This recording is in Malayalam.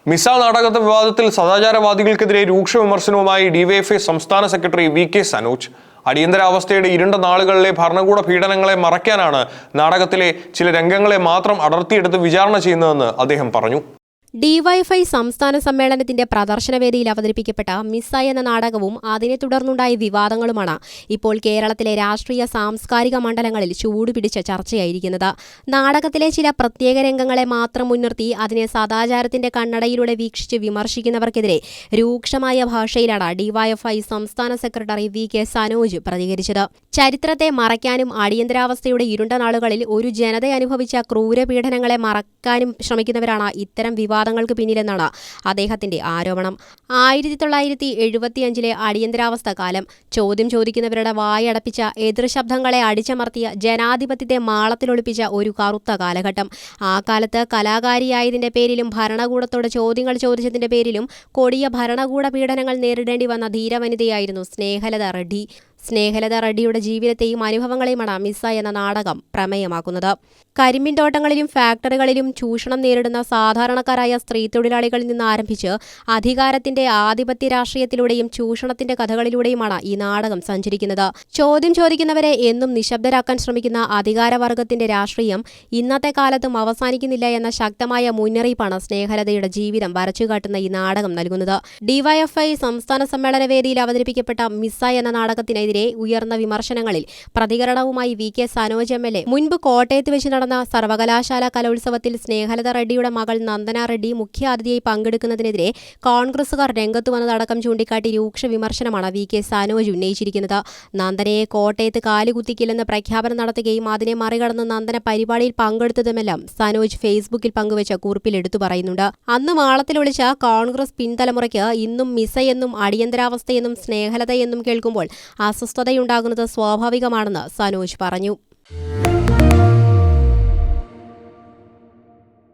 മിസ നാടകത്തെ വിവാദത്തിൽ സദാചാരവാദികൾക്കെതിരെ രൂക്ഷ വിമർശനവുമായി ഡിവൈഎഫ്ഐ സംസ്ഥാന സെക്രട്ടറി വി.കെ. സനോജ്. അടിയന്തരാവസ്ഥയുടെ ഇരുണ്ട നാളുകളിലെ ഭരണകൂട പീഡനങ്ങളെ മറയ്ക്കാനാണ് നാടകത്തിലെ ചില രംഗങ്ങളെ മാത്രം അടർത്തിയെടുത്ത് വിചാരണ ചെയ്യുന്നതെന്ന് അദ്ദേഹം പറഞ്ഞു. ഡിവൈഎഫ്ഐ സംസ്ഥാന സമ്മേളനത്തിന്റെ പ്രദർശനവേദിയിൽ അവതരിപ്പിക്കപ്പെട്ട മിസ എന്ന നാടകവും അതിനെ തുടർന്നുണ്ടായ വിവാദങ്ങളുമാണ് ഇപ്പോൾ കേരളത്തിലെ രാഷ്ട്രീയ സാംസ്കാരിക മണ്ഡലങ്ങളിൽ ചൂടുപിടിച്ച ചർച്ചയായിരിക്കുന്നത്. നാടകത്തിലെ ചില പ്രത്യേക രംഗങ്ങളെ മാത്രം മുൻനിർത്തി അതിനെ സദാചാരത്തിന്റെ കണ്ണടയിലൂടെ വീക്ഷിച്ച് വിമർശിക്കുന്നവർക്കെതിരെ രൂക്ഷമായ ഭാഷയിലാണ് ഡിവൈഎഫ്ഐ സംസ്ഥാന സെക്രട്ടറി വി.കെ. സനോജ് പ്രതികരിച്ചത്. ചരിത്രത്തെ മറയ്ക്കാനും അടിയന്തരാവസ്ഥയുടെ ഇരുണ്ട നാളുകളിൽ ഒരു ജനത അനുഭവിച്ച ക്രൂരപീഡനങ്ങളെ മറക്കാനും ശ്രമിക്കുന്നവരാണ് ഇത്തരം വിവാദങ്ങൾക്ക് പിന്നിലെന്നാണ് അദ്ദേഹത്തിന്റെ ആരോപണം. 1975 അടിയന്തരാവസ്ഥ കാലം ചോദ്യം ചോദിക്കുന്നവരുടെ വായടപ്പിച്ച എതിർശബ്ദങ്ങളെ അടിച്ചമർത്തിയ ജനാധിപത്യത്തെ മാളത്തിലൊളിപ്പിച്ച ഒരു കറുത്ത കാലഘട്ടം. ആ കാലത്ത് കലാകാരിയായതിന്റെ പേരിലും ഭരണകൂടത്തോട് ചോദ്യങ്ങൾ ചോദിച്ചതിന്റെ പേരിലും കൊടിയ ഭരണകൂട പീഡനങ്ങൾ നേരിടേണ്ടി വന്ന ധീരവനിതയായിരുന്നു സ്നേഹലത റെഡ്ഡി. സ്നേഹലത റെഡ്ഡിയുടെ ജീവിതത്തെയും അനുഭവങ്ങളെയുമാണ് മിസ എന്ന നാടകം പ്രമേയമാക്കുന്നത്. കരിമ്പിൻ തോട്ടങ്ങളിലും ഫാക്ടറികളിലും ചൂഷണം നേരിടുന്ന സാധാരണക്കാരായ സ്ത്രീ തൊഴിലാളികളിൽ നിന്ന് ആരംഭിച്ച് അധികാരത്തിന്റെ ആധിപത്യ രാഷ്ട്രീയത്തിലൂടെയും ചൂഷണത്തിന്റെ കഥകളിലൂടെയുമാണ് ഈ നാടകം സഞ്ചരിക്കുന്നത്. ചോദ്യം ചോദിക്കുന്നവരെ എന്നും നിശബ്ദരാക്കാൻ ശ്രമിക്കുന്ന അധികാരവർഗത്തിന്റെ രാഷ്ട്രീയം ഇന്നത്തെ കാലത്തും അവസാനിക്കുന്നില്ല എന്ന ശക്തമായ മുന്നറിയിപ്പാണ് സ്നേഹലതയുടെ ജീവിതം വരച്ചുകാട്ടുന്ന ഈ നാടകം നൽകുന്നത്. ഡിവൈഎഫ്ഐ സംസ്ഥാന സമ്മേളന വേദിയിൽ അവതരിപ്പിക്കപ്പെട്ട മിസ എന്ന നാടകത്തിനെതിരെ ഉയർന്ന വിമർശനങ്ങളിൽ പ്രതികരണവുമായി വി.കെ. സനോജ് എം.എൽ.എ. മുൻപ് കോട്ടയത്ത് വെച്ച് നടന്ന സർവകലാശാല കലോത്സവത്തിൽ സ്നേഹലത റെഡ്ഡിയുടെ മകൾ നന്ദന റെഡ്ഡി മുഖ്യാതിഥിയായി പങ്കെടുക്കുന്നതിനെതിരെ കോൺഗ്രസുകാർ രംഗത്തു വന്നതടക്കം ചൂണ്ടിക്കാട്ടി രൂക്ഷ വിമർശനമാണ് വി.കെ. സനോജ് ഉന്നയിച്ചിരിക്കുന്നത്. നന്ദനയെ കോട്ടയത്ത് കാലുകുത്തിക്കില്ലെന്ന് പ്രഖ്യാപനം നടത്തുകയും അതിനെ മറികടന്ന് നന്ദന പരിപാടിയിൽ പങ്കെടുത്തതുമെല്ലാം സനോജ് ഫേസ്ബുക്കിൽ പങ്കുവച്ച കുറിപ്പിൽ എടുത്തു പറയുന്നുണ്ട്. അന്ന് മാളത്തിലൊളിച്ച കോൺഗ്രസ് പിൻതലമുറയ്ക്ക് ഇന്നും മിസയെന്നും അടിയന്തരാവസ്ഥയെന്നും സ്നേഹലതയെന്നും കേൾക്കുമ്പോൾ അസ്വസ്ഥതയുണ്ടാകുന്നത് സ്വാഭാവികമാണെന്ന് സനോജ് പറഞ്ഞു.